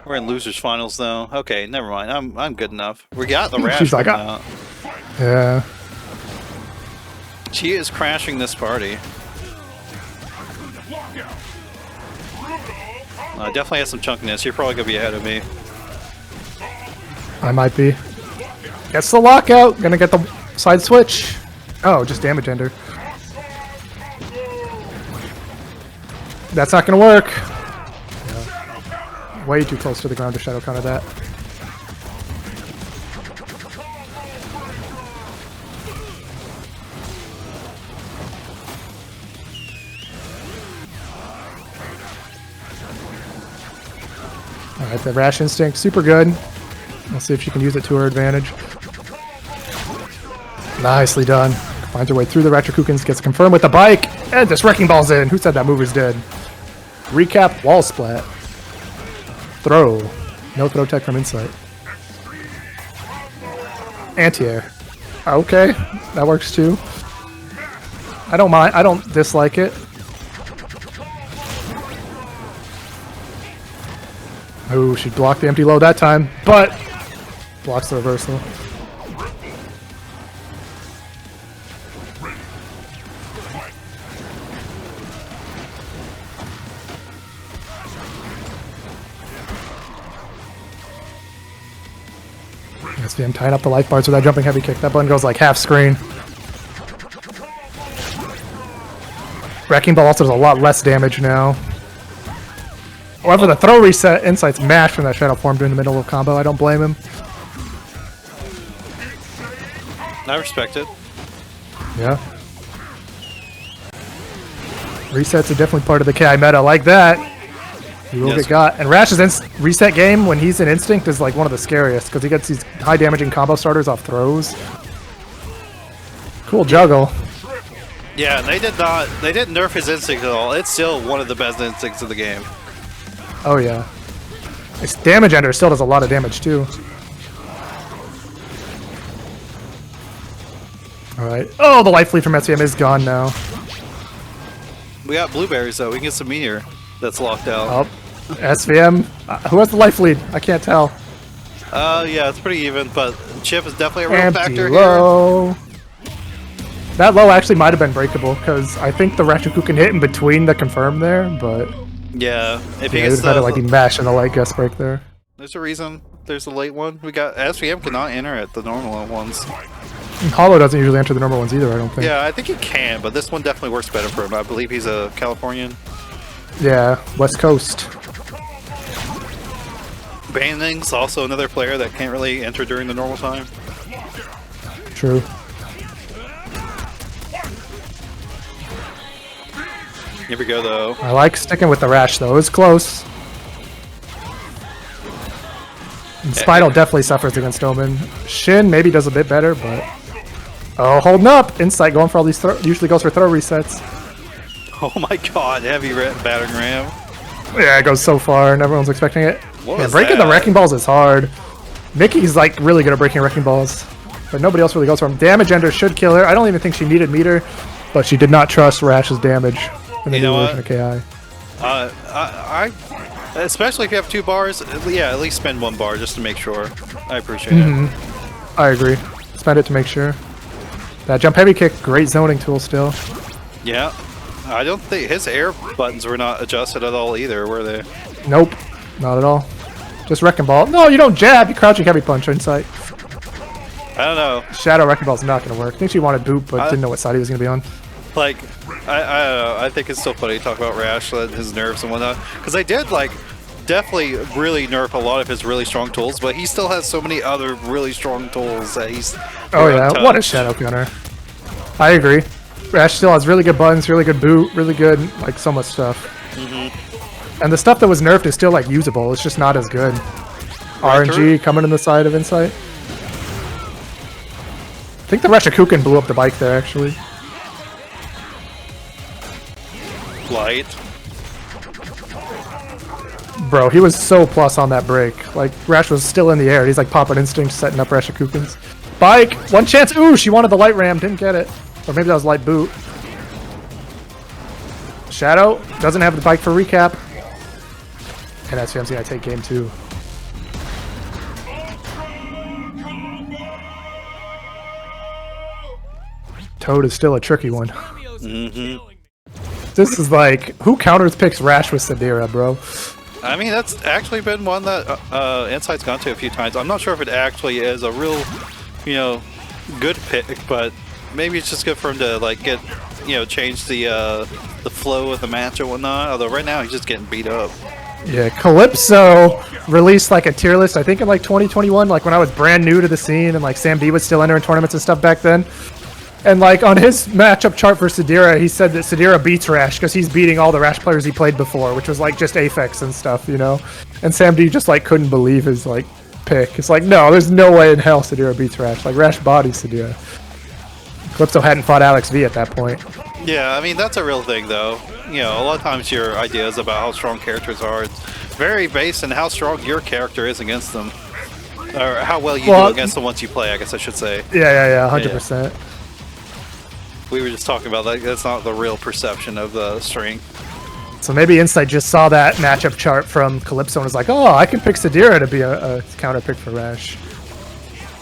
We're in losers finals though. Okay, never mind. I'm good enough. We got the Rash. She's like, yeah. She is crashing this party. Definitely has some chunkiness. You're probably gonna be ahead of me. I might be. Gets the lockout. Gonna get the side switch. Oh, just damage ender. That's not gonna work. Yeah. Way too close to the ground to shadow counter that. Alright, the Rash instinct, super good. We'll see if she can use it to her advantage. Nicely done. Finds her way through the Ratchakukens, gets confirmed with the bike, and this Wrecking Ball's in. Who said that move was dead? Recap, wall splat. Throw. No throw tech from Insight. Anti-air. Okay, that works too. I don't mind, I don't dislike it. Oh, she blocked the empty low that time, but blocks the reversal. Svm tying up the life bars with that jumping heavy kick. That button goes like half screen. Wrecking Ball also does a lot less damage now. However, the throw reset Insight's mash from that shadow form during the middle of combo. I don't blame him. I respect it. Yeah. Resets are definitely part of the KI meta. Like that, he will get got. And Rash's reset game, when he's in Instinct, is like one of the scariest because he gets these high damaging combo starters off throws. Cool juggle. Yeah, they didn't nerf his Instinct at all. It's still one of the best Instincts of the game. Oh yeah. Its damage ender still does a lot of damage too. Alright. Oh, the life lead from SVM is gone now. We got blueberries though. We can get some meteor that's locked out. Oh, SVM. Who has the life lead? I can't tell. Yeah, it's pretty even, but Chip is definitely a real factor low. Here. That low actually might have been breakable because I think the Ratchakuken hit in between the confirm there, but yeah, if he it would have had to like be mashed in the light guest break there. There's a reason. There's a late one. We got SVM cannot enter at the normal ones. And Hollow doesn't usually enter the normal ones either, I don't think. Yeah, I think he can, but this one definitely works better for him. I believe he's a Californian. Yeah, West Coast. Banning's also another player that can't really enter during the normal time. True. Here we go, though. I like sticking with the Rash, though. It was close. And Spinal definitely suffers against Omen. Shin maybe does a bit better, but... Oh, holding up! Insight going for all these usually goes for throw resets. Oh my god, heavy battering ram. Yeah, it goes so far and everyone's expecting it. Yeah, breaking the Wrecking Balls is hard. Mickey's like really good at breaking Wrecking Balls, but nobody else really goes for him. Damage ender should kill her. I don't even think she needed meter, but she did not trust Rash's damage in the new version of KI. Especially if you have 2 bars, yeah, at least spend 1 bar just to make sure. I appreciate it. I agree. Spend it to make sure. That jump heavy kick, great zoning tool still. Yeah. I don't think his air buttons were not adjusted at all either, were they? Nope. Not at all. Just Wrecking Ball. No, you don't jab. You crouching heavy punch Insight. I don't know. Shadow Wrecking Ball's not going to work. I think she wanted boot, but didn't know what side he was going to be on. Like, I don't know. I think it's still funny to talk about Rash, his nerfs and whatnot. Because they did, like, definitely really nerf a lot of his really strong tools, but he still has so many other really strong tools that he's... Oh yeah, what a Shadow Counter. I agree. Rash still has really good buttons, really good boot, really good, like, so much stuff. And the stuff that was nerfed is still, like, usable. It's just not as good. RNG coming in the side of Insight. I think the Ratchakuken blew up the bike there, actually. Light. Bro, he was so plus on that break. Like, Rash was still in the air. He's like popping instinct, setting up Ratchakukens. Bike! One chance! Ooh, she wanted the light ram, didn't get it. Or maybe that was light boot. Shadow doesn't have the bike for recap. And SVM's gonna take game 2. Toad is still a tricky one. Mm-hmm. This is like, who counters picks Rash with Sadira, bro? I mean, that's actually been one that Insight's gone to a few times. I'm not sure if it actually is a real, you know, good pick, but maybe it's just good for him to like get, you know, change the flow of the match and whatnot. Although right now he's just getting beat up. Yeah, Calypso released like a tier list, I think in like 2021, like when I was brand new to the scene and like Sam D was still entering tournaments and stuff back then. And like on his matchup chart for Sadira, he said that Sadira beats Rash because he's beating all the Rash players he played before, which was like just Aphex and stuff, you know? And Sam D just like couldn't believe his like pick. It's like, no, there's no way in hell Sadira beats Rash. Like Rash bodies Sadira. Calypso hadn't fought Alex V at that point. Yeah, I mean, that's a real thing though. You know, a lot of times your ideas about how strong characters are, it's very based on how strong your character is against them. Or how well you do against the ones you play, I guess I should say. Yeah, 100%. Yeah. We were just talking about that. That's not the real perception of the strength. So maybe Insight just saw that matchup chart from Calypso and was like, oh, I can pick Sadira to be a counter pick for Rash.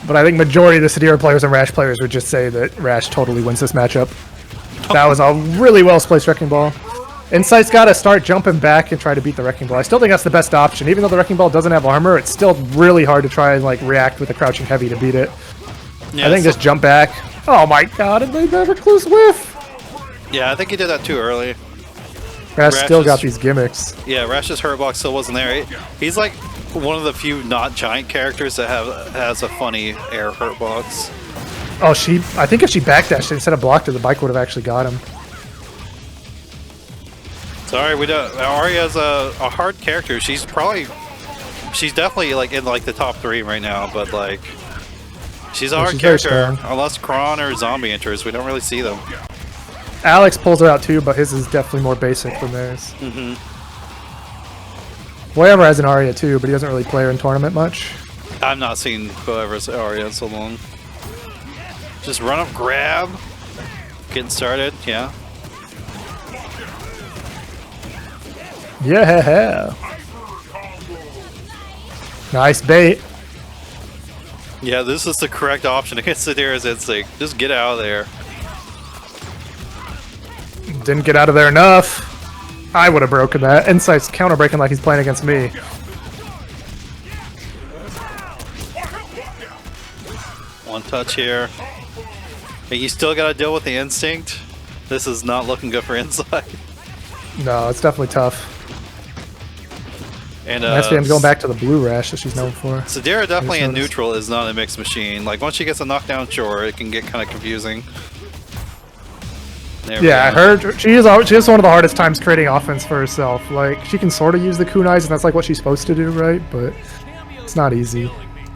But I think majority of the Sadira players and Rash players would just say that Rash totally wins this matchup. That was a really well-placed Wrecking Ball. Insight's got to start jumping back and try to beat the Wrecking Ball. I still think that's the best option. Even though the Wrecking Ball doesn't have armor, it's still really hard to try and like react with the crouching heavy to beat it. Yeah, I think just jump back. Oh my god, and they never close whiff! Yeah, I think he did that too early. Rash still got these gimmicks. Yeah, Rash's hurt box still wasn't there. He's like one of the few not giant characters that has a funny air hurt box. Oh, I think if she backdashed instead of blocked it, the bike would have actually got him. Sorry, we don't. Aria's a hard character. She's definitely like in like the top 3 right now, but like she's a hard character unless Kron or Zombie enters. We don't really see them. Alex pulls her out too, but his is definitely more basic than theirs. Mm-hmm. Whatever has an Aria too, but he doesn't really play her in tournament much. I've not seen whoever's Aria in so long. Just run up, grab, getting started. Yeah. Yeah. Nice bait. Yeah, this is the correct option against Sadira's Instinct. Just get out of there. Didn't get out of there enough. I would have broken that. Insight's counter breaking like he's playing against me. One touch here. But you still got to deal with the Instinct. This is not looking good for Insight. No, it's definitely tough. And SVM's going back to the blue Rash that she's known for. Sadira definitely in neutral is not a mixed machine. Like once she gets a knockdown, sure, it can get kind of confusing. Yeah, I heard she has one of the hardest times creating offense for herself. Like she can sort of use the kunais, and that's like what she's supposed to do, right? But it's not easy.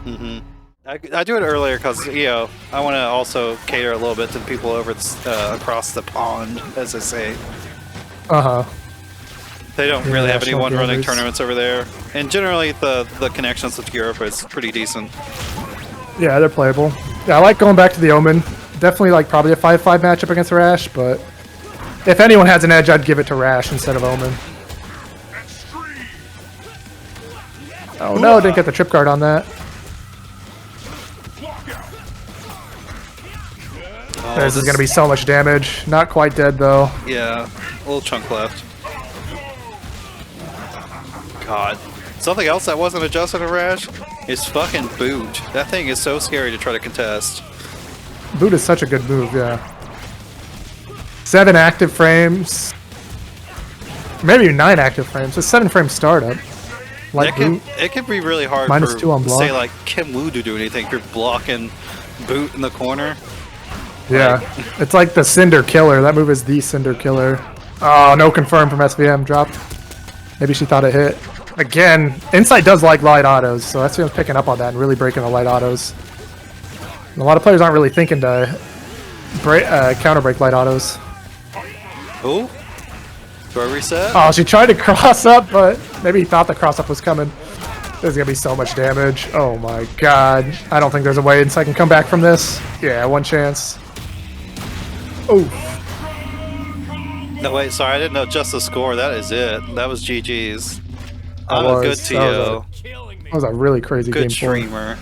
Mm-hmm. I do it earlier because you know I want to also cater a little bit to the people over across the pond, as they say. They don't really have anyone running tournaments over there, and generally the connections with Europe is pretty decent. Yeah, they're playable. Yeah, I like going back to the Omen. Definitely like probably a 5-5 matchup against Rash, but if anyone has an edge, I'd give it to Rash instead of Omen. Oh no, didn't get the trip guard on that. This is going to be so much damage. Not quite dead though. Yeah, a little chunk left. God. Something else that wasn't adjusted to Rash is fucking Boot. That thing is so scary to try to contest. Boot is such a good move, yeah. 7 active frames. Maybe 9 active frames. A 7-frame startup. Like it can be really hard -2 on block. Say like Kim Woo to do anything if you're blocking Boot in the corner. Yeah. Like, it's like the Cinder Killer. That move is the Cinder Killer. Oh, no confirm from SVM. Dropped. Maybe she thought it hit. Again, Insight does like light autos, so SVM's picking up on that and really breaking the light autos. And a lot of players aren't really thinking to counter break light autos. Ooh. Do I reset? Oh, she tried to cross up, but maybe he thought the cross up was coming. There's gonna be so much damage. Oh my god. I don't think there's a way Insight can come back from this. Yeah, one chance. Oh. No, wait, sorry, I didn't know just the score. That is it. That was GG's. I'm a good TO. That was a really crazy game. Good streamer.